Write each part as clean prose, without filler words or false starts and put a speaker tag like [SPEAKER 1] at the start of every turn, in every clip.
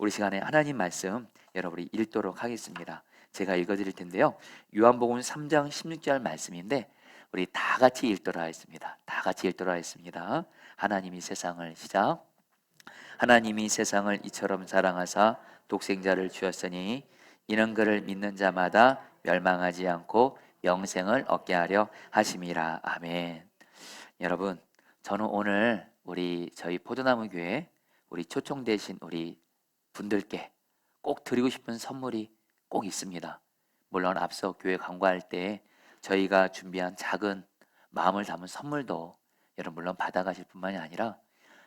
[SPEAKER 1] 우리 시간에 하나님 말씀 여러분이 읽도록 하겠습니다. 제가 읽어드릴 텐데요. 요한복음 3장 16절 말씀인데 우리 다 같이 읽도록 하겠습니다. 다 같이 읽도록 하겠습니다. 하나님이 세상을 시작. 하나님이 세상을 이처럼 사랑하사 독생자를 주었으니 이는 그를 믿는 자마다 멸망하지 않고 영생을 얻게 하려 하심이라. 아멘. 여러분, 저는 오늘 저희 포도나무 교회 우리 초청되신 우리 분들께 꼭 드리고 싶은 선물이 꼭 있습니다. 물론 앞서 교회 광고할 때 저희가 준비한 작은 마음을 담은 선물도 여러분 물론 받아가실 뿐만이 아니라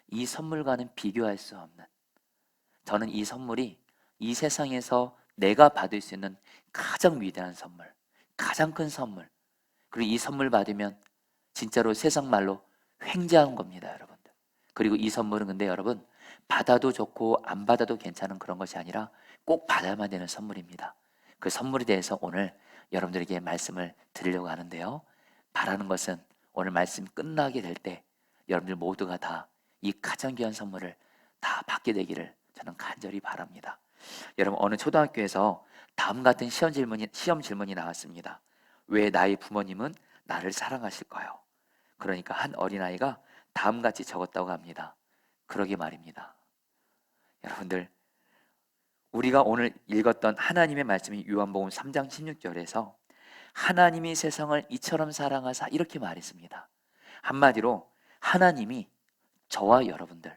[SPEAKER 1] 이 선물과는 비교할 수 없는, 저는 이 선물이 이 세상에서 내가 받을 수 있는 가장 위대한 선물, 가장 큰 선물, 그리고 이 선물 받으면 진짜로 세상 말로 횡재한 겁니다, 여러분들. 그리고 이 선물은 근데 여러분 받아도 좋고 안 받아도 괜찮은 그런 것이 아니라 꼭 받아야만 되는 선물입니다. 그 선물에 대해서 오늘 여러분들에게 말씀을 드리려고 하는데요. 바라는 것은 오늘 말씀 끝나게 될 때 여러분들 모두가 다 이 가장 귀한 선물을 다 받게 되기를 저는 간절히 바랍니다. 여러분, 어느 초등학교에서 다음 같은 시험 질문이 나왔습니다. 왜 나의 부모님은 나를 사랑하실까요? 그러니까 한 어린아이가 다음같이 적었다고 합니다. 그러게 말입니다. 여러분들, 우리가 오늘 읽었던 하나님의 말씀이 요한복음 3장 16절에서 하나님이 세상을 이처럼 사랑하사 이렇게 말했습니다. 한마디로 하나님이 저와 여러분들,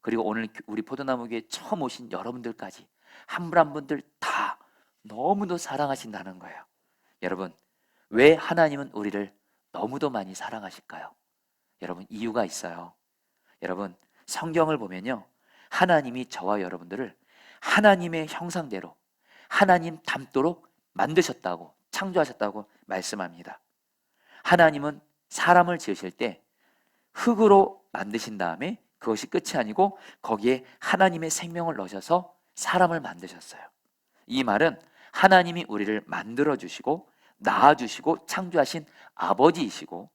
[SPEAKER 1] 그리고 오늘 우리 포도나무교회 처음 오신 여러분들까지 한 분 한 분들 다 너무도 사랑하신다는 거예요. 여러분, 왜 하나님은 우리를 너무도 많이 사랑하실까요? 여러분, 이유가 있어요. 여러분, 성경을 보면요, 하나님이 저와 여러분들을 하나님의 형상대로 하나님 닮도록 만드셨다고, 창조하셨다고 말씀합니다. 하나님은 사람을 지으실 때 흙으로 만드신 다음에 그것이 끝이 아니고 거기에 하나님의 생명을 넣으셔서 사람을 만드셨어요. 이 말은 하나님이 우리를 만들어 주시고 낳아 주시고 창조하신 아버지이시고,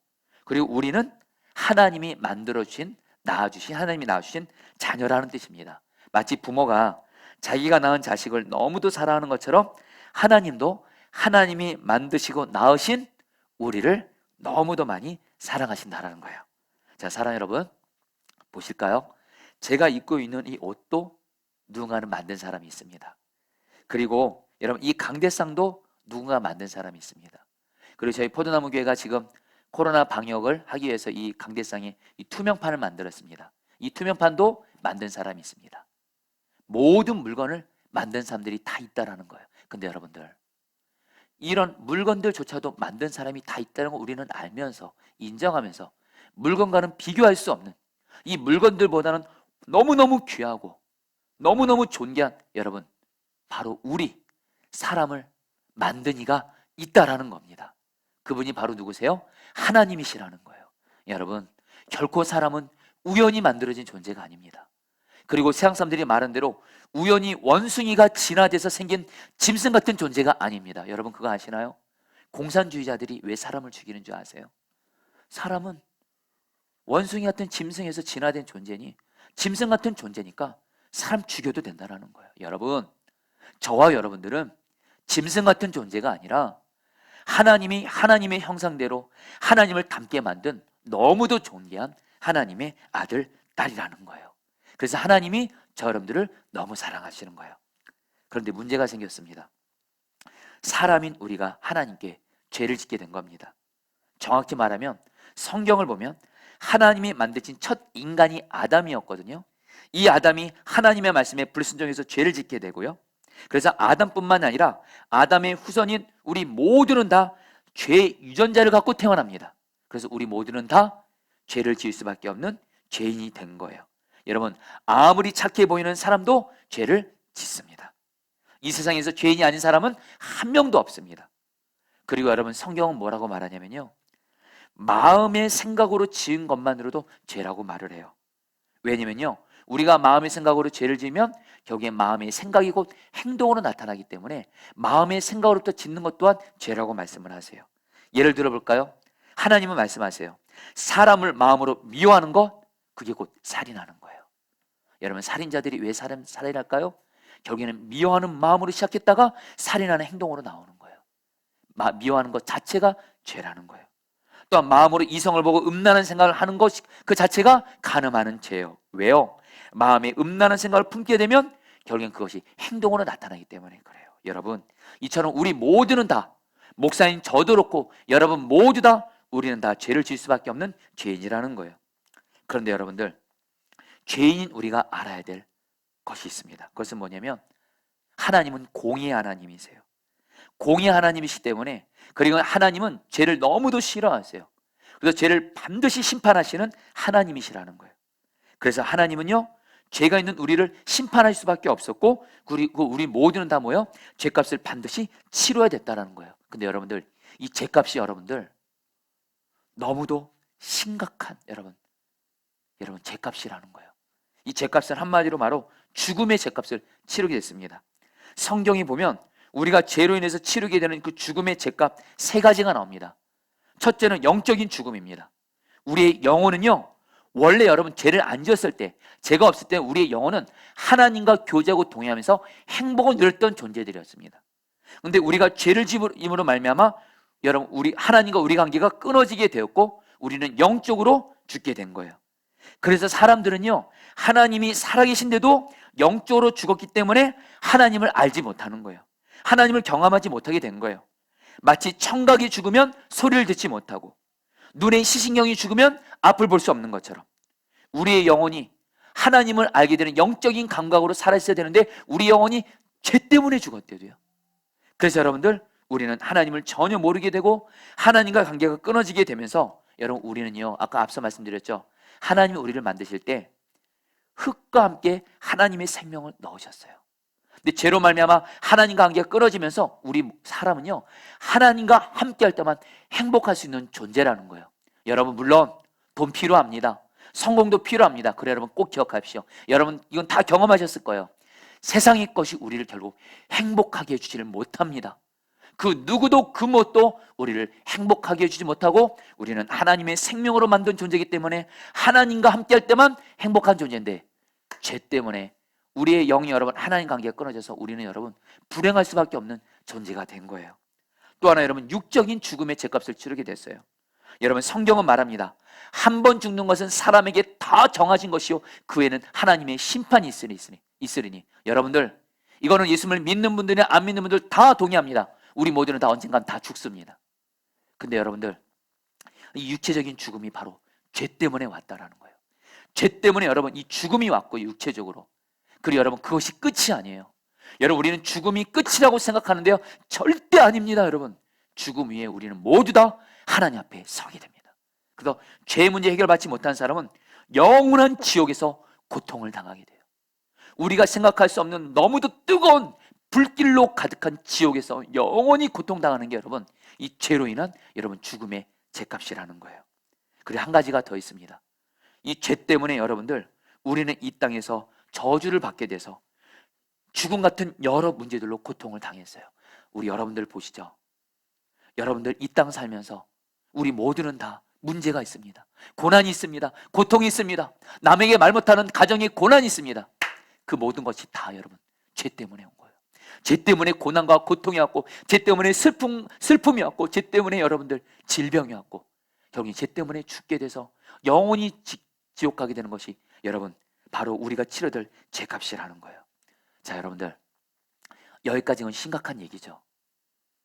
[SPEAKER 1] 그리고 우리는 하나님이 만들어 주신 하나님이 낳아 주신 자녀라는 뜻입니다. 마치 부모가 자기가 낳은 자식을 너무도 사랑하는 것처럼 하나님도 하나님이 만드시고 낳으신 우리를 너무도 많이 사랑하신다라는 거예요. 자, 사랑 여러분, 보실까요? 제가 입고 있는 이 옷도 누군가는 만든 사람이 있습니다. 그리고 여러분, 이 강대상도 누군가 만든 사람이 있습니다. 그리고 저희 포도나무 교회가 지금 코로나 방역을 하기 위해서 이 강대상에 이 투명판을 만들었습니다. 이 투명판도 만든 사람이 있습니다. 모든 물건을 만든 사람들이 다 있다라는 거예요. 근데 여러분들, 이런 물건들조차도 만든 사람이 다 있다는 걸 우리는 알면서, 인정하면서 물건과는 비교할 수 없는, 이 물건들보다는 너무너무 귀하고 너무너무 존귀한, 여러분, 바로 우리 사람을 만든 이가 있다라는 겁니다. 그분이 바로 누구세요? 하나님이시라는 거예요. 여러분, 결코 사람은 우연히 만들어진 존재가 아닙니다. 그리고 세상 사람들이 말한 대로 우연히 원숭이가 진화돼서 생긴 짐승 같은 존재가 아닙니다. 여러분, 그거 아시나요? 공산주의자들이 왜 사람을 죽이는 줄 아세요? 사람은 원숭이 같은 짐승에서 진화된 존재니, 짐승 같은 존재니까 사람 죽여도 된다는 거예요. 여러분, 저와 여러분들은 짐승 같은 존재가 아니라 하나님이 하나님의 형상대로 하나님을 닮게 만든 너무도 존귀한 하나님의 아들, 딸이라는 거예요. 그래서 하나님이 저 여러분들을 너무 사랑하시는 거예요. 그런데 문제가 생겼습니다. 사람인 우리가 하나님께 죄를 짓게 된 겁니다. 정확히 말하면 성경을 보면 하나님이 만드신 첫 인간이 아담이었거든요. 이 아담이 하나님의 말씀에 불순종해서 죄를 짓게 되고요. 그래서 아담뿐만 아니라 아담의 후손인 우리 모두는 다 죄의 유전자를 갖고 태어납니다. 그래서 우리 모두는 다 죄를 지을 수밖에 없는 죄인이 된 거예요. 여러분, 아무리 착해 보이는 사람도 죄를 짓습니다. 이 세상에서 죄인이 아닌 사람은 한 명도 없습니다. 그리고 여러분, 성경은 뭐라고 말하냐면요, 마음의 생각으로 지은 것만으로도 죄라고 말을 해요. 왜냐면요, 우리가 마음의 생각으로 죄를 지으면 결국에 마음의 생각이 곧 행동으로 나타나기 때문에 마음의 생각으로부터 짓는 것 또한 죄라고 말씀을 하세요. 예를 들어 볼까요? 하나님은 말씀하세요. 사람을 마음으로 미워하는 것, 그게 곧 살인하는 거예요. 여러분, 살인자들이 왜 살인할까요? 결국에는 미워하는 마음으로 시작했다가 살인하는 행동으로 나오는 거예요. 미워하는 것 자체가 죄라는 거예요. 또한 마음으로 이성을 보고 음란한 생각을 하는 것 그 자체가 간음하는 죄예요. 왜요? 마음에 음란한 생각을 품게 되면 결국엔 그것이 행동으로 나타나기 때문에 그래요. 여러분, 이처럼 우리 모두는 다, 목사님 저도 그렇고 여러분 모두 다, 우리는 다 죄를 지을 수밖에 없는 죄인이라는 거예요. 그런데 여러분들, 죄인인 우리가 알아야 될 것이 있습니다. 그것은 뭐냐면, 하나님은 공의의 하나님이세요. 공의의 하나님이시기 때문에, 그리고 하나님은 죄를 너무도 싫어하세요. 그래서 죄를 반드시 심판하시는 하나님이시라는 거예요. 그래서 하나님은요, 죄가 있는 우리를 심판할 수밖에 없었고, 그리고 우리 모두는 다 뭐예요? 죄값을 반드시 치러야 됐다는 거예요. 근데 여러분들, 이 죄값이 여러분들 너무도 심각한 여러분 죄값이라는 거예요. 이 죄값은 한마디로 바로 죽음의 죄값을 치르게 됐습니다. 성경이 보면 우리가 죄로 인해서 치르게 되는 그 죽음의 죄값 세 가지가 나옵니다. 첫째는 영적인 죽음입니다. 우리의 영혼은요, 원래 여러분 죄를 안 지었을 때, 죄가 없을 때 우리의 영혼은 하나님과 교제하고 동행하면서 행복을 누렸던 존재들이었습니다. 그런데 우리가 죄를 지음으로 말미암아 여러분, 우리 하나님과 우리 관계가 끊어지게 되었고, 우리는 영적으로 죽게 된 거예요. 그래서 사람들은요, 하나님이 살아계신데도 영적으로 죽었기 때문에 하나님을 알지 못하는 거예요. 하나님을 경험하지 못하게 된 거예요. 마치 청각이 죽으면 소리를 듣지 못하고, 눈의 시신경이 죽으면 앞을 볼 수 없는 것처럼, 우리의 영혼이 하나님을 알게 되는 영적인 감각으로 살아있어야 되는데 우리 영혼이 죄 때문에 죽었대도요. 그래서 여러분들, 우리는 하나님을 전혀 모르게 되고 하나님과 관계가 끊어지게 되면서, 여러분, 우리는요, 아까 앞서 말씀드렸죠, 하나님이 우리를 만드실 때 흙과 함께 하나님의 생명을 넣으셨어요. 근데 죄로 말미암아 하나님과 관계가 끊어지면서 우리 사람은요, 하나님과 함께 할 때만 행복할 수 있는 존재라는 거예요. 여러분, 물론 돈 필요합니다. 성공도 필요합니다. 그래, 여러분 꼭 기억하십시오. 여러분, 이건 다 경험하셨을 거예요. 세상의 것이 우리를 결국 행복하게 해주지를 못합니다. 그 누구도 그 무엇도 우리를 행복하게 해주지 못하고, 우리는 하나님의 생명으로 만든 존재이기 때문에 하나님과 함께 할 때만 행복한 존재인데, 죄 때문에 우리의 영이 여러분 하나님 관계가 끊어져서 우리는 여러분 불행할 수밖에 없는 존재가 된 거예요. 또 하나, 여러분, 육적인 죽음의 죄값을 치르게 됐어요. 여러분, 성경은 말합니다. 한 번 죽는 것은 사람에게 다 정하신 것이요, 그 외에는 하나님의 심판이 있으리니. 여러분들, 이거는 예수님을 믿는 분들이나 안 믿는 분들 다 동의합니다. 우리 모두는 다 언젠간 다 죽습니다. 근데 여러분들, 이 육체적인 죽음이 바로 죄 때문에 왔다라는 거예요. 죄 때문에 여러분 이 죽음이 왔고, 육체적으로. 그리고 여러분, 그것이 끝이 아니에요. 여러분, 우리는 죽음이 끝이라고 생각하는데요, 절대 아닙니다. 여러분, 죽음 위에 우리는 모두 다 하나님 앞에 서게 됩니다. 그래서 죄 문제 해결받지 못한 사람은 영원한 지옥에서 고통을 당하게 돼요. 우리가 생각할 수 없는 너무도 뜨거운 불길로 가득한 지옥에서 영원히 고통당하는 게 여러분, 이 죄로 인한 여러분 죽음의 죄값이라는 거예요. 그리고 한 가지가 더 있습니다. 이 죄 때문에 여러분들, 우리는 이 땅에서 저주를 받게 돼서 죽음 같은 여러 문제들로 고통을 당했어요. 우리 여러분들 보시죠. 여러분들 이 땅 살면서 우리 모두는 다 문제가 있습니다. 고난이 있습니다. 고통이 있습니다. 남에게 말 못하는 가정에 고난이 있습니다. 그 모든 것이 다 여러분 죄 때문에 온 거예요. 죄 때문에 고난과 고통이 왔고, 죄 때문에 슬픔이 왔고, 죄 때문에 여러분들 질병이 왔고, 결국 죄 때문에 죽게 돼서 영원히 지옥 가게 되는 것이 여러분 바로 우리가 치러야 될 죄값이라는 거예요. 자, 여러분들, 여기까지는 심각한 얘기죠.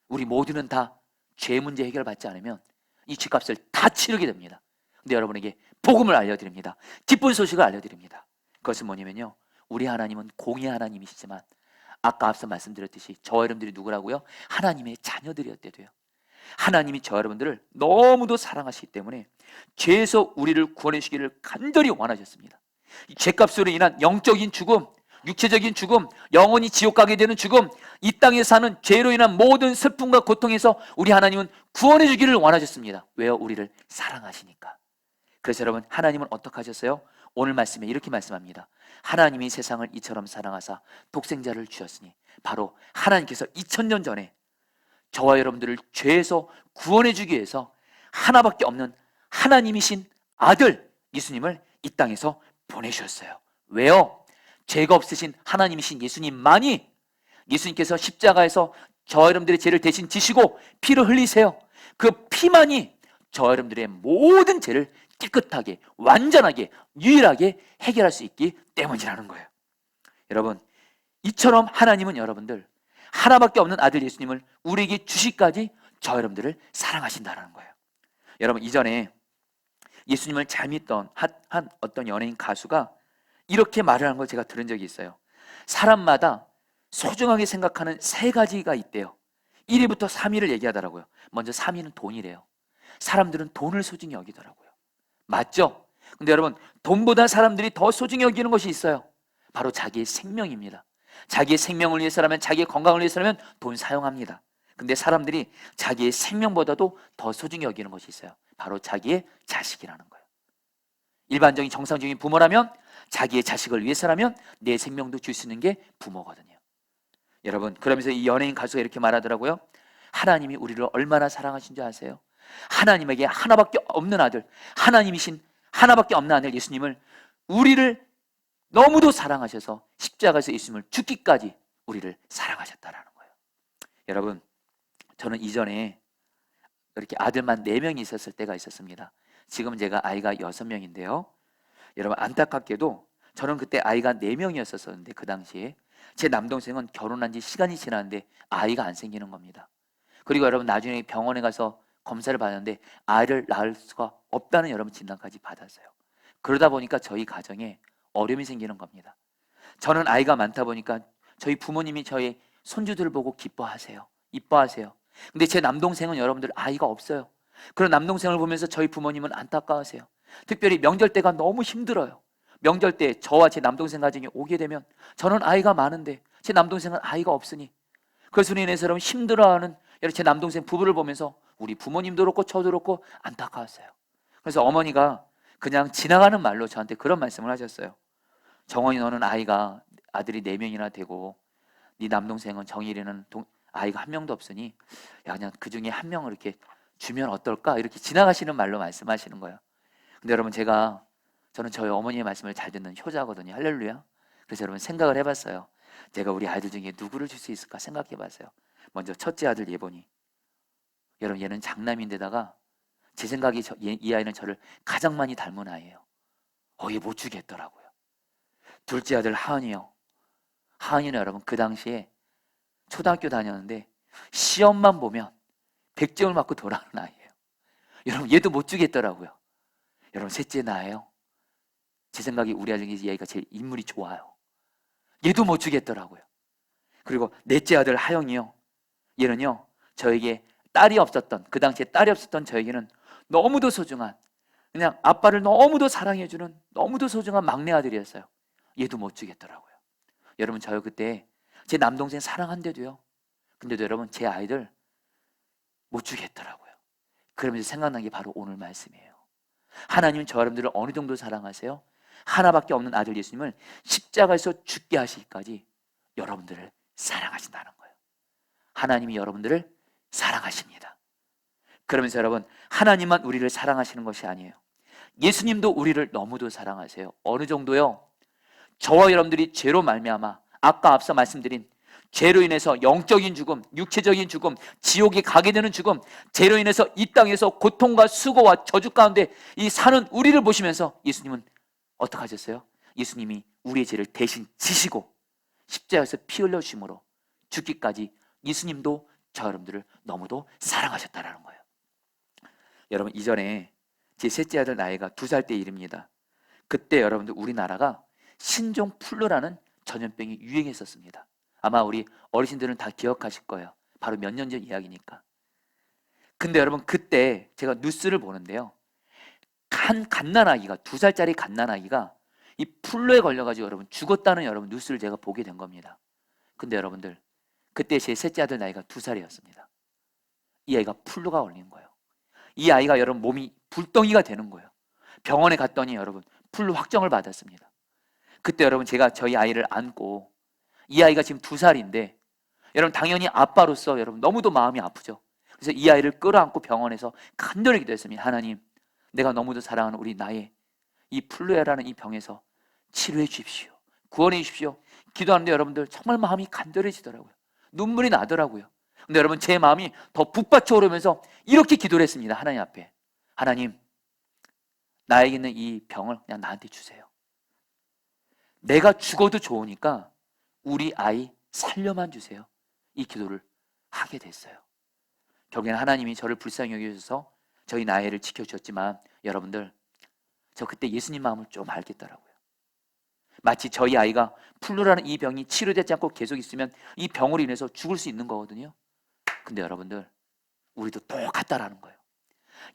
[SPEAKER 1] 우리 모두는 다 죄 문제 해결받지 않으면 이 죄값을 다 치르게 됩니다. 근데 여러분에게 복음을 알려드립니다. 기쁜 소식을 알려드립니다. 그것은 뭐냐면요, 우리 하나님은 공의의 하나님이시지만, 아까 앞서 말씀드렸듯이 저와 여러분들이 누구라고요? 하나님의 자녀들이었대도요. 하나님이 저 여러분들을 너무도 사랑하시기 때문에 죄에서 우리를 구원해 주시기를 간절히 원하셨습니다. 이 죄값으로 인한 영적인 죽음, 육체적인 죽음, 영원히 지옥 가게 되는 죽음, 이 땅에 사는 죄로 인한 모든 슬픔과 고통에서 우리 하나님은 구원해 주기를 원하셨습니다. 왜요? 우리를 사랑하시니까. 그래서 여러분, 하나님은 어떻게 하셨어요? 오늘 말씀에 이렇게 말씀합니다. 하나님이 세상을 이처럼 사랑하사 독생자를 주셨으니, 바로 하나님께서 2000년 전에 저와 여러분들을 죄에서 구원해 주기 위해서 하나밖에 없는 하나님이신 아들 예수님을 이 땅에서 보내주셨어요. 왜요? 죄가 없으신 하나님이신 예수님만이, 예수님께서 십자가에서 저와 여러분들의 죄를 대신 지시고 피를 흘리세요. 그 피만이 저와 여러분들의 모든 죄를 깨끗하게, 완전하게, 유일하게 해결할 수 있기 때문이라는 거예요. 여러분, 이처럼 하나님은 여러분들 하나밖에 없는 아들 예수님을 우리에게 주시기까지 저와 여러분들을 사랑하신다는 거예요. 여러분, 이전에 예수님을 잘 믿던 한 어떤 연예인 가수가 이렇게 말을 하는 걸 제가 들은 적이 있어요. 사람마다 소중하게 생각하는 세 가지가 있대요. 1위부터 3위를 얘기하더라고요. 먼저 3위는 돈이래요. 사람들은 돈을 소중히 여기더라고요. 맞죠? 근데 여러분, 돈보다 사람들이 더 소중히 여기는 것이 있어요. 바로 자기의 생명입니다. 자기의 생명을 위해서라면, 자기의 건강을 위해서라면 돈 사용합니다. 근데 사람들이 자기의 생명보다도 더 소중히 여기는 것이 있어요. 바로 자기의 자식이라는 거예요. 일반적인 정상적인 부모라면, 자기의 자식을 위해서라면 내 생명도 줄 수 있는 게 부모거든요. 여러분, 그러면서 이 연예인 가수가 이렇게 말하더라고요. 하나님이 우리를 얼마나 사랑하신 줄 아세요? 하나님에게 하나밖에 없는 아들, 하나님이신 하나밖에 없는 아들 예수님을, 우리를 너무도 사랑하셔서 십자가에서 예수님을 죽기까지 우리를 사랑하셨다라는 거예요. 여러분, 저는 이전에 이렇게 아들만 4명이 있었을 때가 있었습니다. 지금 제가 아이가 6명인데요. 여러분, 안타깝게도 저는 그때 아이가 4명이었었는데, 그 당시에 제 남동생은 결혼한 지 시간이 지났는데 아이가 안 생기는 겁니다. 그리고 여러분, 나중에 병원에 가서 검사를 받았는데 아이를 낳을 수가 없다는 여러분 진단까지 받았어요. 그러다 보니까 저희 가정에 어려움이 생기는 겁니다. 저는 아이가 많다 보니까 저희 부모님이 저희 손주들을 보고 기뻐하세요. 이뻐하세요. 근데 제 남동생은 여러분들 아이가 없어요. 그런 남동생을 보면서 저희 부모님은 안타까워하세요. 특별히 명절 때가 너무 힘들어요. 명절 때 저와 제 남동생 가정이 오게 되면 저는 아이가 많은데 제 남동생은 아이가 없으니, 그것으로 인해서 여러분 힘들어하는 제 남동생 부부를 보면서 우리 부모님도 그렇고 저도 그렇고 안타까웠어요. 그래서 어머니가 그냥 지나가는 말로 저한테 그런 말씀을 하셨어요. 정원이, 너는 아들이 4명이나 되고 네 남동생은 정일이는 아이가 1명도 없으니 야, 그냥 그 중에 1명을 이렇게 주면 어떨까? 이렇게 지나가시는 말로 말씀하시는 거예요. 근데 여러분, 저는 저희 어머니의 말씀을 잘 듣는 효자거든요. 할렐루야. 그래서 여러분 생각을 해봤어요. 제가 우리 아이들 중에 누구를 줄 수 있을까 생각해봤어요. 먼저 첫째 아들 예본이. 여러분, 얘는 장남인데다가 제 생각에 이 아이는 저를 가장 많이 닮은 아이예요. 얘 못 주겠더라고요. 둘째 아들 하은이요. 하은이는 여러분 그 당시에 초등학교 다녔는데 시험만 보면 100점을 맞고 돌아오는 아이예요. 여러분, 얘도 못 주겠더라고요. 여러분, 셋째 나예요. 제 생각에 우리 아들 중에 이 아이가 제일 인물이 좋아요. 얘도 못 주겠더라고요. 그리고 넷째 아들 하영이요. 얘는요, 저에게 그 당시에 딸이 없었던 저에게는 너무도 소중한, 그냥 아빠를 너무도 사랑해주는 너무도 소중한 막내 아들이었어요. 얘도 못 주겠더라고요. 여러분, 저 그때 제 남동생 사랑한데도요, 근데도 여러분 제 아이들 못 주겠더라고요. 그러면서 생각난 게 바로 오늘 말씀이에요. 하나님은 저 여러분들을 어느 정도 사랑하세요? 하나밖에 없는 아들 예수님을 십자가에서 죽게 하시기까지 여러분들을 사랑하신다는 거예요. 하나님이 여러분들을 사랑하십니다. 그러면서 여러분, 하나님만 우리를 사랑하시는 것이 아니에요. 예수님도 우리를 너무도 사랑하세요. 어느 정도요? 저와 여러분들이 죄로 말미암아, 아까 앞서 말씀드린 죄로 인해서 영적인 죽음, 육체적인 죽음, 지옥에 가게 되는 죽음, 죄로 인해서 이 땅에서 고통과 수고와 저주 가운데 이 사는 우리를 보시면서 예수님은 어떻게 하셨어요? 예수님이 우리의 죄를 대신 지시고 십자가에서 피 흘려 주심으로 죽기까지 예수님도 저 여러분들을 너무도 사랑하셨다라는 거예요. 여러분, 이전에 제 셋째 아들 나이가 2살 때 일입니다. 그때 여러분들 우리나라가 신종플루라는 전염병이 유행했었습니다. 아마 우리 어르신들은 다 기억하실 거예요. 바로 몇 년 전 이야기니까. 근데 여러분, 그때 제가 뉴스를 보는데요, 한 갓난아기가, 2살짜리 갓난아기가 이 플루에 걸려가지고 여러분 죽었다는 여러분 뉴스를 제가 보게 된 겁니다. 근데 여러분들, 그때 제 셋째 아들 나이가 2살이었습니다. 이 아이가 플루가 걸린 거예요. 이 아이가 여러분 몸이 불덩이가 되는 거예요. 병원에 갔더니 여러분 플루 확정을 받았습니다. 그때 여러분 제가 저희 아이를 안고, 이 아이가 지금 2살인데 여러분 당연히 아빠로서 여러분 너무도 마음이 아프죠. 그래서 이 아이를 끌어안고 병원에서 간절히 기도했습니다. 하나님, 내가 너무도 사랑하는 우리 나의 이 플루에라는 이 병에서 치료해 주십시오. 구원해 주십시오. 기도하는데 여러분들 정말 마음이 간절해지더라고요. 눈물이 나더라고요. 근데 여러분, 제 마음이 더 북받쳐 오르면서 이렇게 기도를 했습니다. 하나님 앞에. 하나님, 나에게 있는 이 병을 그냥 나한테 주세요. 내가 죽어도 좋으니까 우리 아이 살려만 주세요. 이 기도를 하게 됐어요. 결국에는 하나님이 저를 불쌍히 여기셔서 저희 나이를 지켜주셨지만, 여러분들, 저 그때 예수님 마음을 좀 알겠더라고요. 마치 저희 아이가 플루라는 이 병이 치료되지 않고 계속 있으면 이 병으로 인해서 죽을 수 있는 거거든요. 근데 여러분들, 우리도 똑같다라는 거예요.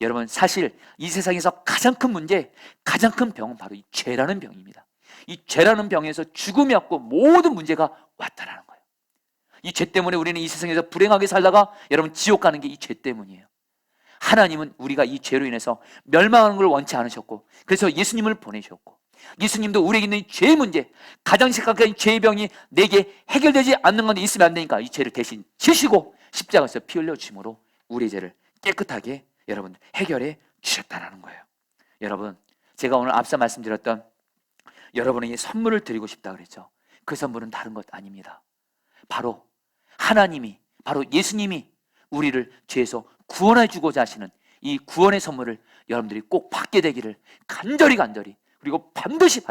[SPEAKER 1] 여러분, 사실 이 세상에서 가장 큰 문제, 가장 큰 병은 바로 이 죄라는 병입니다. 이 죄라는 병에서 죽음이 왔고 모든 문제가 왔다라는 거예요. 이 죄 때문에 우리는 이 세상에서 불행하게 살다가 여러분 지옥 가는 게 이 죄 때문이에요. 하나님은 우리가 이 죄로 인해서 멸망하는 걸 원치 않으셨고, 그래서 예수님을 보내셨고, 예수님도 우리에게 있는 이 죄의 문제, 가장 심각한 죄의 병이 내게 해결되지 않는 건데 있으면 안 되니까 이 죄를 대신 지시고 십자가에서 피 흘려 주심으로 우리의 죄를 깨끗하게 여러분 해결해 주셨다는 거예요. 여러분, 제가 오늘 앞서 말씀드렸던 여러분에게 선물을 드리고 싶다 그랬죠. 그 선물은 다른 것 아닙니다. 바로 하나님이, 바로 예수님이 우리를 죄에서 구원해 주고자 하시는 이 구원의 선물을 여러분들이 꼭 받게 되기를 간절히 그리고 반드시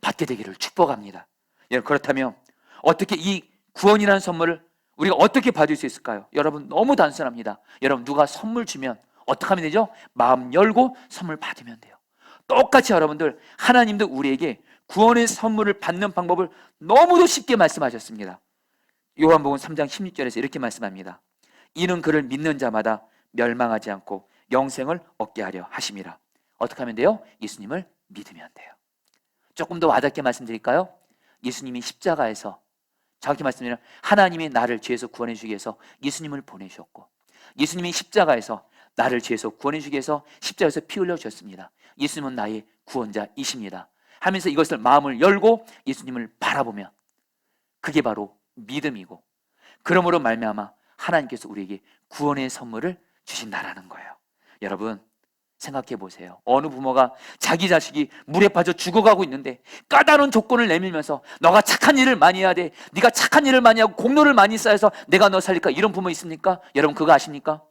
[SPEAKER 1] 받게 되기를 축복합니다. 여러분, 그렇다면 어떻게 이 구원이라는 선물을 우리가 어떻게 받을 수 있을까요? 여러분, 너무 단순합니다. 여러분, 누가 선물 주면 어떻게 하면 되죠? 마음 열고 선물 받으면 돼요. 똑같이 여러분들, 하나님도 우리에게 구원의 선물을 받는 방법을 너무도 쉽게 말씀하셨습니다. 요한복음 3장 16절에서 이렇게 말씀합니다. 이는 그를 믿는 자마다 멸망하지 않고 영생을 얻게 하려 하심이라. 어떻게 하면 돼요? 예수님을 믿으면 돼요. 조금 더 와닿게 말씀드릴까요? 예수님이 십자가에서, 정확히 말씀드리면 하나님이 나를 죄에서 구원해 주기 위해서 예수님을 보내셨고, 예수님이 십자가에서 나를 죄에서 구원해 주기 위해서 십자가에서 피 흘려 주셨습니다. 예수님은 나의 구원자이십니다 하면서 이것을 마음을 열고 예수님을 바라보면 그게 바로 믿음이고, 그러므로 말미암아 하나님께서 우리에게 구원의 선물을 주신다라는 거예요. 여러분, 생각해 보세요. 어느 부모가 자기 자식이 물에 빠져 죽어가고 있는데 까다로운 조건을 내밀면서 너가 착한 일을 많이 해야 돼, 네가 착한 일을 많이 하고 공로를 많이 쌓여서 내가 너 살릴까, 이런 부모 있습니까? 여러분, 그거 아십니까?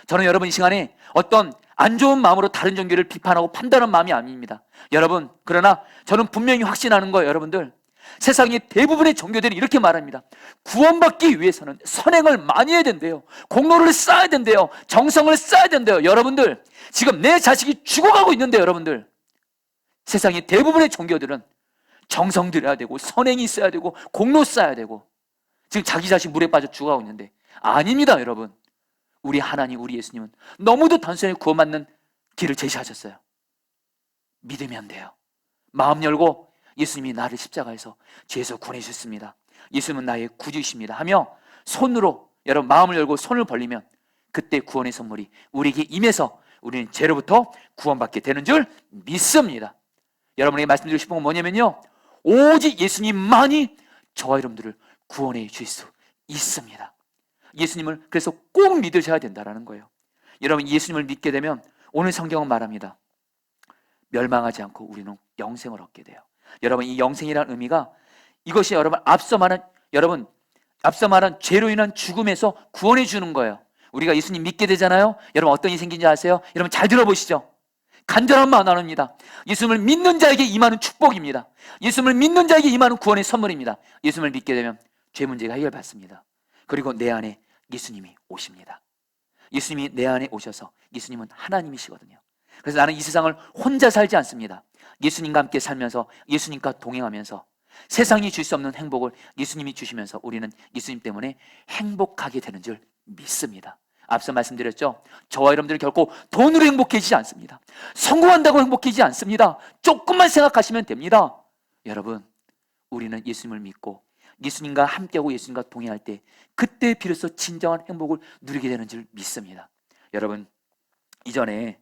[SPEAKER 1] 저는 여러분 이 시간에 어떤 안 좋은 마음으로 다른 종교를 비판하고 판단하는 마음이 아닙니다. 여러분, 그러나 저는 분명히 확신하는 거예요. 여러분들, 세상의 대부분의 종교들이 이렇게 말합니다. 구원받기 위해서는 선행을 많이 해야 된대요. 공로를 쌓아야 된대요. 정성을 쌓아야 된대요. 여러분들, 지금 내 자식이 죽어가고 있는데, 여러분들, 세상의 대부분의 종교들은 정성 들여야 되고 선행이 있어야 되고 공로 쌓아야 되고, 지금 자기 자식 물에 빠져 죽어가고 있는데, 아닙니다. 여러분, 우리 하나님, 우리 예수님은 너무도 단순히 구원받는 길을 제시하셨어요. 믿으면 돼요. 마음 열고 예수님이 나를 십자가에서 죄에서 구원해 주셨습니다, 예수님은 나의 구주이십니다 하며 손으로, 여러분, 마음을 열고 손을 벌리면 그때 구원의 선물이 우리에게 임해서 우리는 죄로부터 구원받게 되는 줄 믿습니다. 여러분에게 말씀드리고 싶은 건 뭐냐면요, 오직 예수님만이 저와 여러분들을 구원해 주실 수 있습니다. 예수님을 그래서 꼭 믿으셔야 된다는 거예요. 여러분, 예수님을 믿게 되면 오늘 성경은 말합니다. 멸망하지 않고 우리는 영생을 얻게 돼요. 여러분, 이 영생이라는 의미가 이것이 여러분 앞서 말한 죄로 인한 죽음에서 구원해 주는 거예요. 우리가 예수님 믿게 되잖아요. 여러분, 어떤 일이 생긴지 아세요? 여러분, 잘 들어보시죠. 간절한 마음 나눕니다. 예수님을 믿는 자에게 임하는 축복입니다. 예수님을 믿는 자에게 임하는 구원의 선물입니다. 예수님을 믿게 되면 죄 문제가 해결받습니다. 그리고 내 안에 예수님이 오십니다. 예수님이 내 안에 오셔서, 예수님은 하나님이시거든요. 그래서 나는 이 세상을 혼자 살지 않습니다. 예수님과 함께 살면서, 예수님과 동행하면서 세상이 줄 수 없는 행복을 예수님이 주시면서 우리는 예수님 때문에 행복하게 되는 줄 믿습니다. 앞서 말씀드렸죠. 저와 여러분들이 결코 돈으로 행복해지지 않습니다. 성공한다고 행복해지지 않습니다. 조금만 생각하시면 됩니다. 여러분, 우리는 예수님을 믿고 예수님과 함께하고 예수님과 동행할 때 그때 비로소 진정한 행복을 누리게 되는 줄 믿습니다. 여러분, 이전에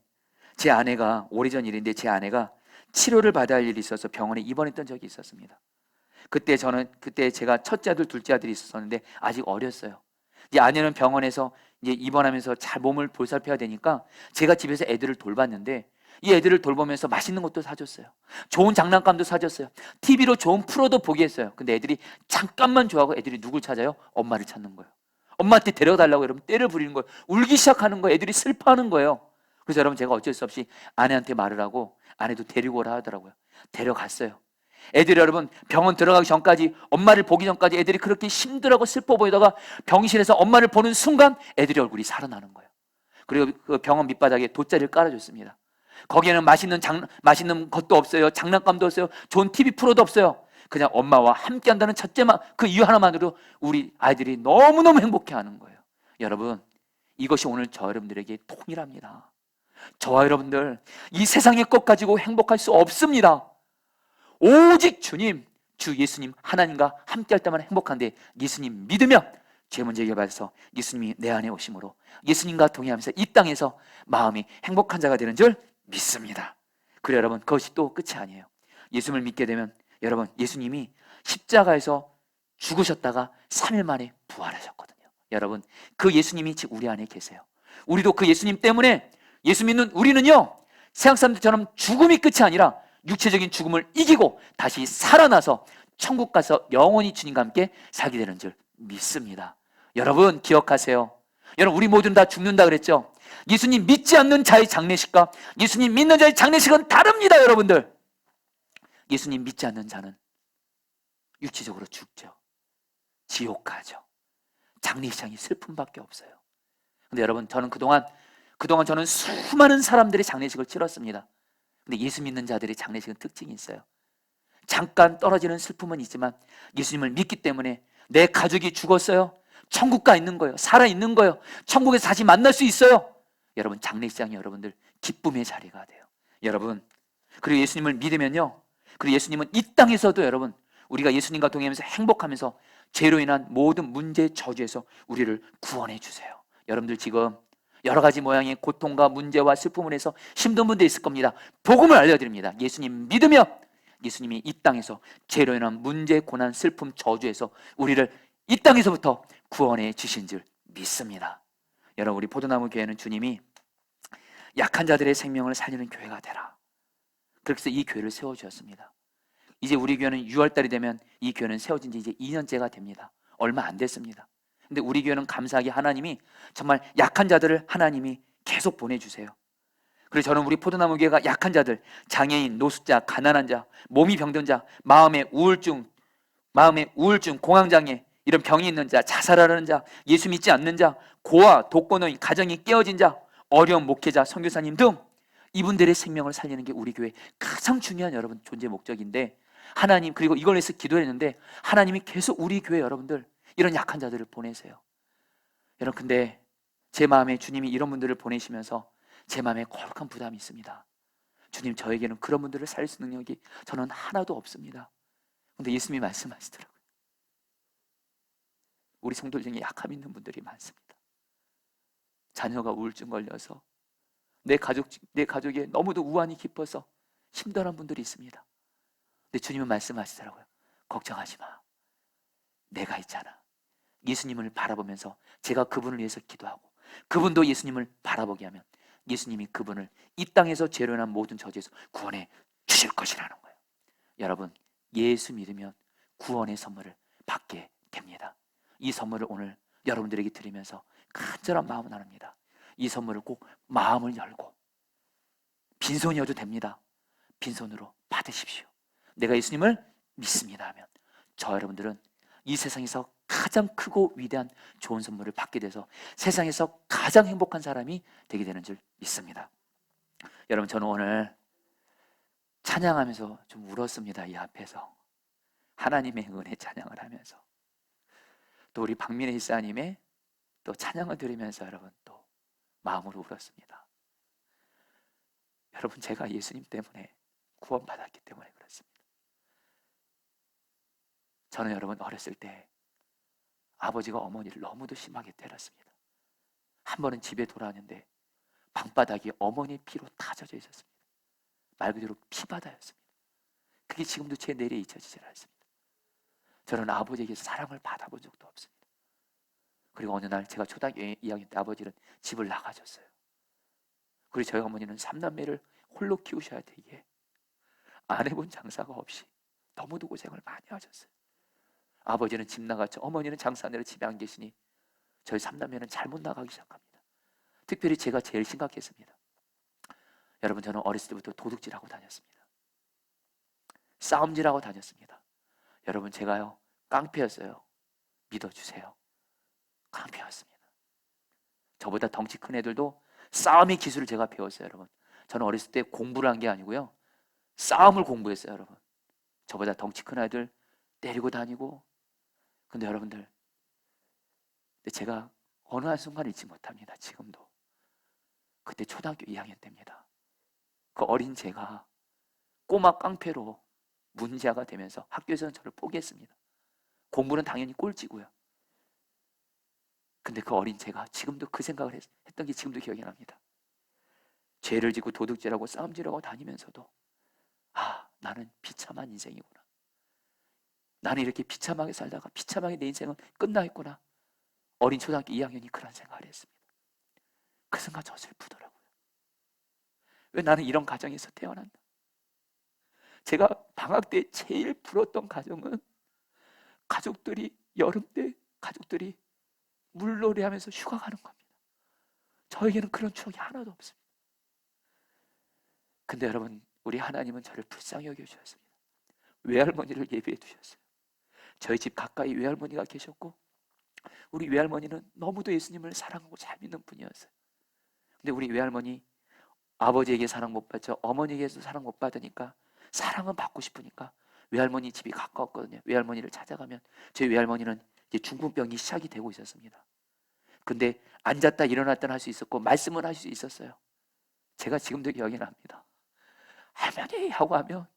[SPEAKER 1] 제 아내가, 오래전 일인데 제 아내가 치료를 받아야 할 일이 있어서 병원에 입원했던 적이 있었습니다. 그때 제가 첫째 아들, 둘째 아들이 있었는데 아직 어렸어요. 이제 아내는 병원에서 이제 입원하면서 잘 몸을 보살펴야 되니까 제가 집에서 애들을 돌봤는데, 이 애들을 돌보면서 맛있는 것도 사줬어요. 좋은 장난감도 사줬어요. TV로 좋은 프로도 보게 했어요. 근데 애들이 잠깐만 좋아하고 애들이 누굴 찾아요? 엄마를 찾는 거예요. 엄마한테 데려달라고 여러분 때를 부리는 거예요. 울기 시작하는 거예요. 애들이 슬퍼하는 거예요. 그래서 여러분 제가 어쩔 수 없이 아내한테 말을 하고 아내도 데리고 오라 하더라고요. 데려갔어요. 애들이 여러분 병원 들어가기 전까지, 엄마를 보기 전까지 애들이 그렇게 힘들어하고 슬퍼 보이다가 병실에서 엄마를 보는 순간 애들이 얼굴이 살아나는 거예요. 그리고 그 병원 밑바닥에 돗자리를 깔아줬습니다. 거기에는 맛있는 것도 없어요. 장난감도 없어요. 좋은 TV 프로도 없어요. 그냥 엄마와 함께 한다는 첫째만, 그 이유 하나만으로 우리 아이들이 너무너무 행복해하는 거예요. 여러분, 이것이 오늘 저 여러분들에게 통일합니다. 저와 여러분들 이 세상의 것 가지고 행복할 수 없습니다. 오직 주님, 주 예수님 하나님과 함께 할 때만 행복한데, 예수님 믿으면 죄 문제 해결받아서 예수님이 내 안에 오심으로 예수님과 동행하면서 이 땅에서 마음이 행복한 자가 되는 줄 믿습니다. 그래 여러분, 그것이 또 끝이 아니에요. 예수님을 믿게 되면 여러분, 예수님이 십자가에서 죽으셨다가 3일 만에 부활하셨거든요. 여러분, 그 예수님이 지금 우리 안에 계세요. 우리도 그 예수님 때문에, 예수 믿는 우리는요, 세상 사람들처럼 죽음이 끝이 아니라 육체적인 죽음을 이기고 다시 살아나서 천국 가서 영원히 주님과 함께 살게 되는 줄 믿습니다. 여러분 기억하세요. 여러분, 우리 모두는 다 죽는다 그랬죠? 예수님 믿지 않는 자의 장례식과 예수님 믿는 자의 장례식은 다릅니다. 여러분들, 예수님 믿지 않는 자는 육체적으로 죽죠. 지옥 가죠. 장례식장이 슬픔밖에 없어요. 근데 여러분, 저는 그동안 저는 수많은 사람들의 장례식을 치렀습니다. 근데 예수 믿는 자들의 장례식은 특징이 있어요. 잠깐 떨어지는 슬픔은 있지만 예수님을 믿기 때문에 내 가족이 죽었어요, 천국 가 있는 거예요. 살아 있는 거예요. 천국에서 다시 만날 수 있어요. 여러분, 장례식장이 여러분들 기쁨의 자리가 돼요. 여러분, 그리고 예수님을 믿으면요, 그리고 예수님은 이 땅에서도 여러분, 우리가 예수님과 동행하면서 행복하면서 죄로 인한 모든 문제, 저주에서 우리를 구원해 주세요. 여러분들 지금 여러 가지 모양의 고통과 문제와 슬픔을 해서 힘든 분도 있을 겁니다. 복음을 알려드립니다. 예수님 믿으면 예수님이 이 땅에서 죄로 인한 문제, 고난, 슬픔, 저주에서 우리를 이 땅에서부터 구원해 주신 줄 믿습니다. 여러분, 우리 포도나무 교회는 주님이 약한 자들의 생명을 살리는 교회가 되라, 그렇게 해서 이 교회를 세워주셨습니다. 이제 우리 교회는 6월달이 되면 이 교회는 세워진 지 이제 2년째가 됩니다. 얼마 안 됐습니다. 근데 우리 교회는 감사하게 하나님이 정말 약한 자들을 하나님이 계속 보내주세요. 그래서 저는 우리 포도나무 교회가 약한 자들, 장애인, 노숙자, 가난한 자, 몸이 병든 자, 마음의 우울증, 공황장애, 이런 병이 있는 자, 자살하는 자, 예수 믿지 않는 자, 고아, 독거노인, 가정이 깨어진 자, 어려운 목회자, 선교사님 등 이분들의 생명을 살리는 게 우리 교회 가장 중요한 여러분 존재 목적인데, 하나님, 그리고 이걸 위해서 기도했는데 하나님이 계속 우리 교회 여러분들 이런 약한 자들을 보내세요. 여러분, 근데 제 마음에 주님이 이런 분들을 보내시면서 제 마음에 거룩한 부담이 있습니다. 주님, 저에게는 그런 분들을 살릴 수 있는 능력이 저는 하나도 없습니다. 근데 예수님이 말씀하시더라고요. 우리 성도들 중에 약함 있는 분들이 많습니다. 자녀가 우울증 걸려서 내 가족이 너무도 우환이 깊어서 힘들어하는 분들이 있습니다. 근데 주님은 말씀하시더라고요. 걱정하지 마, 내가 있잖아. 예수님을 바라보면서 제가 그분을 위해서 기도하고 그분도 예수님을 바라보게 하면 예수님이 그분을 이 땅에서 죄로 인한 모든 저주에서 구원해 주실 것이라는 거예요. 여러분, 예수 믿으면 구원의 선물을 받게 됩니다. 이 선물을 오늘 여러분들에게 드리면서 간절한 마음을 나눕니다. 이 선물을 꼭 마음을 열고, 빈손이어도 됩니다. 빈손으로 받으십시오. 내가 예수님을 믿습니다 하면 저 여러분들은 이 세상에서 가장 크고 위대한 좋은 선물을 받게 돼서 세상에서 가장 행복한 사람이 되게 되는 줄 믿습니다. 여러분, 저는 오늘 찬양하면서 좀 울었습니다. 이 앞에서 하나님의 은혜 찬양을 하면서, 또 우리 박민혜 일사님의 또 찬양을 들으면서 여러분 또 마음으로 울었습니다. 여러분, 제가 예수님 때문에 구원받았기 때문에 그렇습니다. 저는 여러분 어렸을 때 아버지가 어머니를 너무도 심하게 때렸습니다. 한 번은 집에 돌아왔는데 방바닥이 어머니의 피로 다 젖어 있었습니다. 말 그대로 피바다였습니다. 그게 지금도 제 뇌리에 잊혀지질 않습니다. 저는 아버지에게서 사랑을 받아본 적도 없습니다. 그리고 어느 날 제가 초등학교 2학년 때 아버지는 집을 나가셨어요. 그리고 저희 어머니는 3남매를 홀로 키우셔야 되기에 안 해본 장사가 없이 너무도 고생을 많이 하셨어요. 아버지는 집 나갔죠. 어머니는 장사하느라 집에 안 계시니 저희 3남매는 잘못 나가기 시작합니다. 특별히 제가 제일 심각했습니다. 여러분, 저는 어렸을 때부터 도둑질하고 다녔습니다. 싸움질하고 다녔습니다. 여러분, 제가요 깡패였어요. 믿어주세요. 깡패였습니다. 저보다 덩치 큰 애들도 싸움의 기술을 제가 배웠어요. 여러분, 저는 어렸을 때 공부를 한 게 아니고요, 싸움을 공부했어요. 여러분, 저보다 덩치 큰 아이들 때리고 다니고. 근데 여러분들, 제가 어느 한순간 잊지 못합니다. 지금도. 그때 초등학교 2학년 때입니다. 그 어린 제가 꼬마 깡패로 문제아가 되면서 학교에서는 저를 포기했습니다. 공부는 당연히 꼴찌고요. 근데 그 어린 제가 지금도 그 생각을 했던 게 지금도 기억이 납니다. 죄를 짓고 도둑질하고 싸움질하고 다니면서도 나는 비참한 인생이구나. 나는 이렇게 비참하게 살다가 비참하게 내 인생은 끝나 있구나. 어린 초등학교 2학년이 그런 생각을 했습니다. 그 순간 저 슬프더라고요. 왜 나는 이런 가정에서 태어났나? 제가 방학 때 제일 부러웠던 가정은 가족들이 여름 때 가족들이 물놀이 하면서 휴가 가는 겁니다. 저에게는 그런 추억이 하나도 없습니다. 근데 여러분, 우리 하나님은 저를 불쌍히 여겨주셨습니다. 외할머니를 예비해 두셨어요. 저희 집 가까이 외할머니가 계셨고, 우리 외할머니는 너무도 예수님을 사랑하고 잘 믿는 분이었어요. 근데 우리 외할머니, 아버지에게 사랑 못 받죠. 어머니에게서 사랑 못 받으니까 사랑은 받고 싶으니까 외할머니 집이 가까웠거든요. 외할머니를 찾아가면 저희 외할머니는 이제 중풍병이 시작이 되고 있었습니다. 근데 앉았다 일어났다 할 수 있었고 말씀을 할 수 있었어요. 제가 지금도 기억이 납니다. 할머니 하고 하면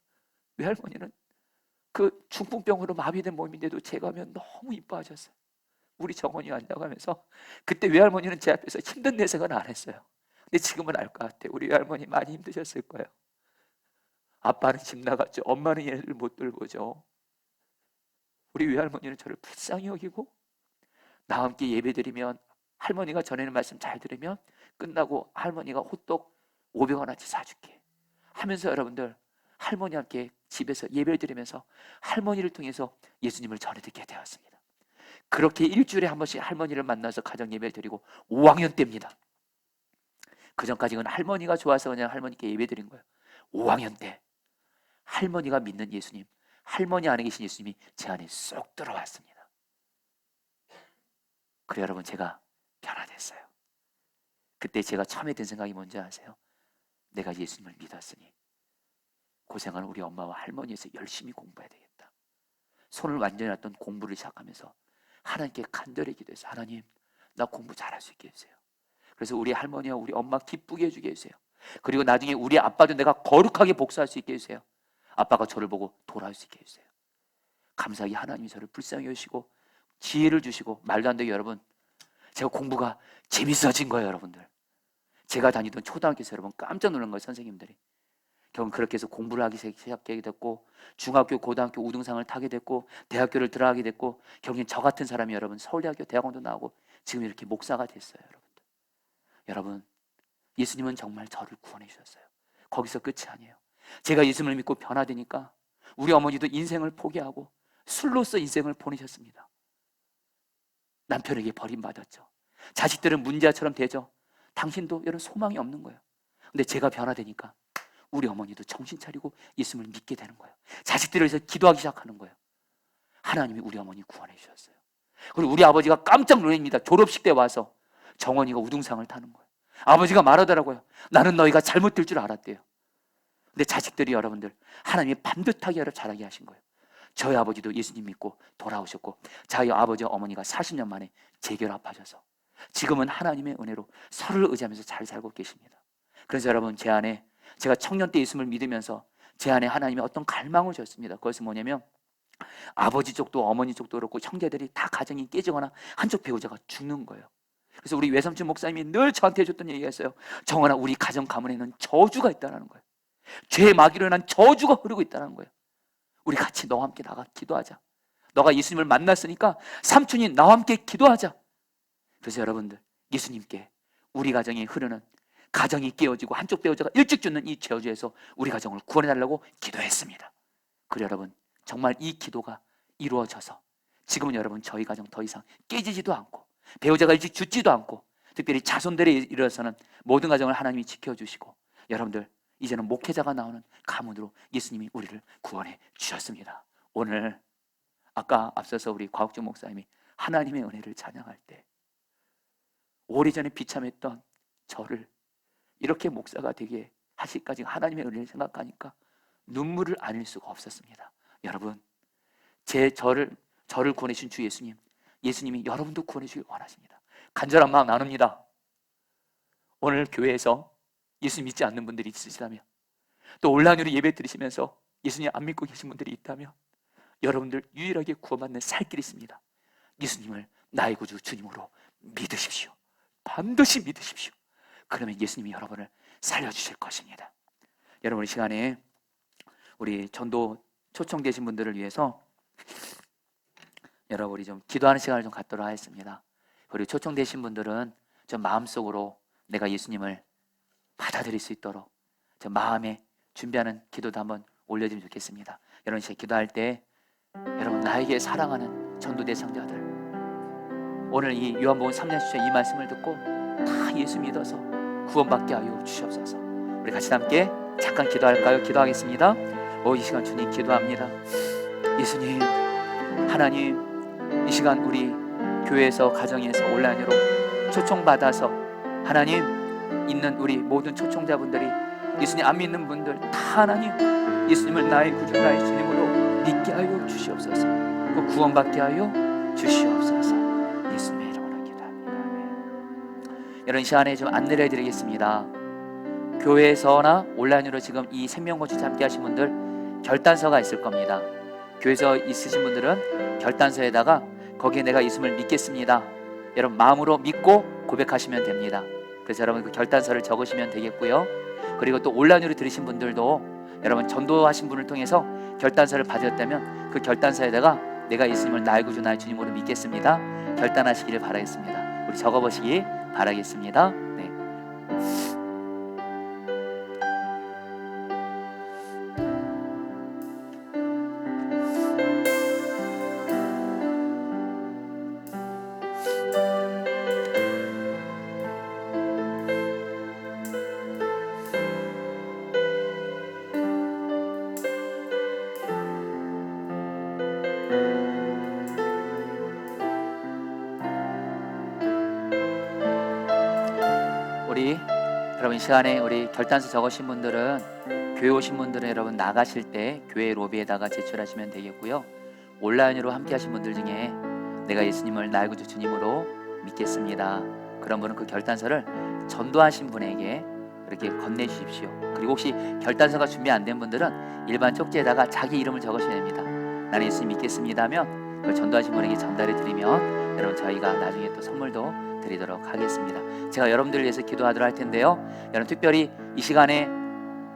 [SPEAKER 1] 외할머니는 그 중풍병으로 마비된 몸인데도 제가 하면 너무 이뻐하셨어요. 우리 정원이 앉아가면서 그때 외할머니는 제 앞에서 힘든 내색은 안 했어요. 근데 지금은 알 것 같아요. 우리 외할머니 많이 힘드셨을 거예요. 아빠는 집 나갔죠. 엄마는 얘를 못 돌보죠. 우리 외할머니는 저를 불쌍히 여기고, 나와 함께 예배드리면 할머니가 전에는 말씀 잘 들으면 끝나고 할머니가 호떡 500원어치 사줄게 하면서 여러분들 할머니와 함께 집에서 예배를 드리면서 할머니를 통해서 예수님을 전해듣게 되었습니다. 그렇게 일주일에 한 번씩 할머니를 만나서 가정 예배를 드리고 5학년 때입니다. 그 전까지는 할머니가 좋아서 그냥 할머니께 예배 드린 거예요. 5학년 때 할머니가 믿는 예수님, 할머니 안에 계신 예수님이 제 안에 쏙 들어왔습니다. 그래 여러분, 제가 변화됐어요. 그때 제가 처음에 든 생각이 뭔지 아세요? 내가 예수님을 믿었으니 고생하는 우리 엄마와 할머니에서 열심히 공부해야 되겠다. 손을 완전히 놨던 공부를 시작하면서 하나님께 간절히 기도해서, 하나님, 나 공부 잘할 수 있게 해주세요. 그래서 우리 할머니와 우리 엄마 기쁘게 해주게 해주세요. 그리고 나중에 우리 아빠도 내가 거룩하게 복수할 수 있게 해주세요. 아빠가 저를 보고 돌아올 수 있게 해주세요. 감사하게 하나님이 저를 불쌍히 여기시고 지혜를 주시고, 말도 안 되게 여러분, 제가 공부가 재밌어진 거예요. 여러분들, 제가 다니던 초등학교에서 여러분 깜짝 놀란 거예요. 선생님들이 결국 그렇게 해서 공부를 하기 시작하게 됐고, 중학교, 고등학교 우등상을 타게 됐고, 대학교를 들어가게 됐고, 결국엔 저 같은 사람이 여러분 서울대학교 대학원도 나오고 지금 이렇게 목사가 됐어요. 여러분들, 여러분, 예수님은 정말 저를 구원해 주셨어요. 거기서 끝이 아니에요. 제가 예수님을 믿고 변화되니까 우리 어머니도 인생을 포기하고 술로서 인생을 보내셨습니다. 남편에게 버림받았죠. 자식들은 문제아처럼 되죠. 당신도 여러분 소망이 없는 거예요. 근데 제가 변화되니까 우리 어머니도 정신 차리고 예수님을 믿게 되는 거예요. 자식들을 위해서 기도하기 시작하는 거예요. 하나님이 우리 어머니 구원해 주셨어요. 그리고 우리 아버지가 깜짝 놀랍니다. 졸업식 때 와서 정원이가 우등상을 타는 거예요. 아버지가 말하더라고요. 나는 너희가 잘못 될 줄 알았대요. 근데 자식들이 여러분들 하나님이 반듯하게 잘하게 하신 거예요. 저희 아버지도 예수님 믿고 돌아오셨고, 저희 아버지 어머니가 40년 만에 재결합하셔서 지금은 하나님의 은혜로 서로를 의지하면서 잘 살고 계십니다. 그래서 여러분, 제 안에, 제가 청년 때 예수님을 믿으면서 제 안에 하나님이 어떤 갈망을 줬습니다. 그것은 뭐냐면, 아버지 쪽도 어머니 쪽도 그렇고 형제들이 다 가정이 깨지거나 한쪽 배우자가 죽는 거예요. 그래서 우리 외삼촌 목사님이 늘 저한테 해줬던 얘기가 있어요. 정원아, 우리 가정 가문에는 저주가 있다는 거예요. 죄의 마귀로 인한 저주가 흐르고 있다는 거예요. 우리 같이 너와 함께 나가 기도하자. 너가 예수님을 만났으니까 삼촌이 나와 함께 기도하자. 그래서 여러분들, 예수님께 우리 가정에 흐르는 가정이 깨어지고 한쪽 배우자가 일찍 죽는 이 저주에서 우리 가정을 구원해달라고 기도했습니다. 그리고 여러분, 정말 이 기도가 이루어져서 지금은 여러분 저희 가정 더 이상 깨지지도 않고 배우자가 일찍 죽지도 않고 특별히 자손들에 이르러서는 모든 가정을 하나님이 지켜주시고 여러분들 이제는 목회자가 나오는 가문으로 예수님이 우리를 구원해 주셨습니다. 오늘 아까 앞서서 우리 곽옥준 목사님이 하나님의 은혜를 찬양할 때 오래전에 비참했던 저를 이렇게 목사가 되게 하실까지 하나님의 은혜를 생각하니까 눈물을 아닐 수가 없었습니다. 여러분, 저를 구원해 주신 주 예수님이 여러분도 구원해 주길 원하십니다. 간절한 마음 나눕니다. 오늘 교회에서 예수 믿지 않는 분들이 있으시다면, 또 온라인으로 예배 드리시면서 예수님 안 믿고 계신 분들이 있다면 여러분들 유일하게 구원받는 살 길이 있습니다. 예수님을 나의 구주 주님으로 믿으십시오. 반드시 믿으십시오. 그러면 예수님이 여러분을 살려주실 것입니다. 여러분, 이 시간에 우리 전도 초청되신 분들을 위해서 여러분 우리 좀 기도하는 시간을 좀 갖도록 하겠습니다. 그리고 초청되신 분들은 좀 마음속으로 내가 예수님을 받아들일 수 있도록 좀 마음에 준비하는 기도도 한번 올려주면 좋겠습니다. 여러분, 제가 기도할 때 여러분 나에게 사랑하는 전도 대상자들, 오늘 이 요한복음 3장 10절 이 말씀을 듣고 다 예수 믿어서 구원받게 하여 주시옵소서. 우리 같이 함께 잠깐 기도할까요? 기도하겠습니다. 이 시간 주님 기도합니다. 예수님, 하나님, 이 시간 우리 교회에서 가정에서 온라인으로 초청받아서 하나님 있는 우리 모든 초청자분들이 예수님 안 믿는 분들 다 하나님 예수님을 나의 구주 나의 주님으로 믿게 하여 주시옵소서. 그 구원받게 하여 주시옵소서. 예수님의 이름으로 기도합니다. 여러분, 이 시간에 좀 안내를 해드리겠습니다. 교회에서나 온라인으로 지금 이 생명거주 함께 하신 분들 결단서가 있을 겁니다. 교회에서 있으신 분들은 결단서에다가 거기에 내가 예수님을 믿겠습니다, 여러분 마음으로 믿고 고백하시면 됩니다. 그래서 여러분 그 결단서를 적으시면 되겠고요. 그리고 또 온라인으로 들으신 분들도 여러분 전도하신 분을 통해서 결단서를 받으셨다면 그 결단서에다가 내가 예수님을 나의 구주 나의 주님으로 믿겠습니다 결단하시기를 바라겠습니다. 우리 적어보시기 바라겠습니다. 네. 여러분 이 시간에 우리 결단서 적으신 분들은 교회 오신 분들은 여러분 나가실 때 교회 로비에다가 제출하시면 되겠고요. 온라인으로 함께 하신 분들 중에 내가 예수님을 나의 구주 주님으로 믿겠습니다, 그런 분은 그 결단서를 전도하신 분에게 이렇게 건네주십시오. 그리고 혹시 결단서가 준비 안 된 분들은 일반 쪽지에다가 자기 이름을 적으셔야 됩니다. 나는 예수님 믿겠습니다 하면 그걸 전도하신 분에게 전달해 드리면 여러분 저희가 나중에 또 선물도 드리도록 하겠습니다. 제가 여러분들을 위해서 기도하도록 할 텐데요, 여러분 특별히 이 시간에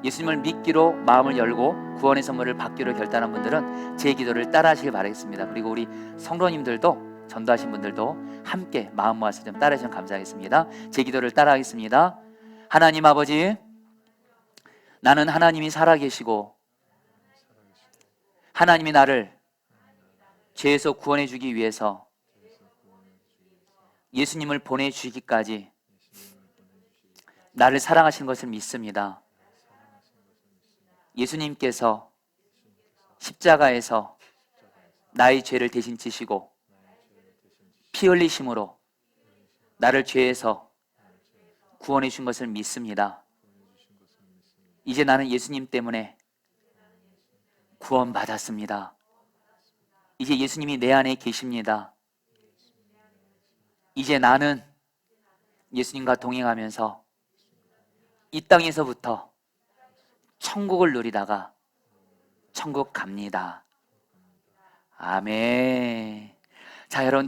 [SPEAKER 1] 예수님을 믿기로 마음을 열고 구원의 선물을 받기로 결단한 분들은 제 기도를 따라 하시길 바라겠습니다. 그리고 우리 성도님들도 전도하신 분들도 함께 마음 모아서 좀 따라 주시면 감사하겠습니다. 제 기도를 따라 하겠습니다. 하나님 아버지, 나는 하나님이 살아계시고 하나님이 나를 죄에서 구원해 주기 위해서 예수님을 보내주시기까지 나를 사랑하신 것을 믿습니다. 예수님께서 십자가에서 나의 죄를 대신 지시고 피 흘리심으로 나를 죄에서 구원해 주신 것을 믿습니다. 이제 나는 예수님 때문에 구원받았습니다. 이제 예수님이 내 안에 계십니다. 이제 나는 예수님과 동행하면서 이 땅에서부터 천국을 누리다가 천국 갑니다. 아멘. 자, 여러분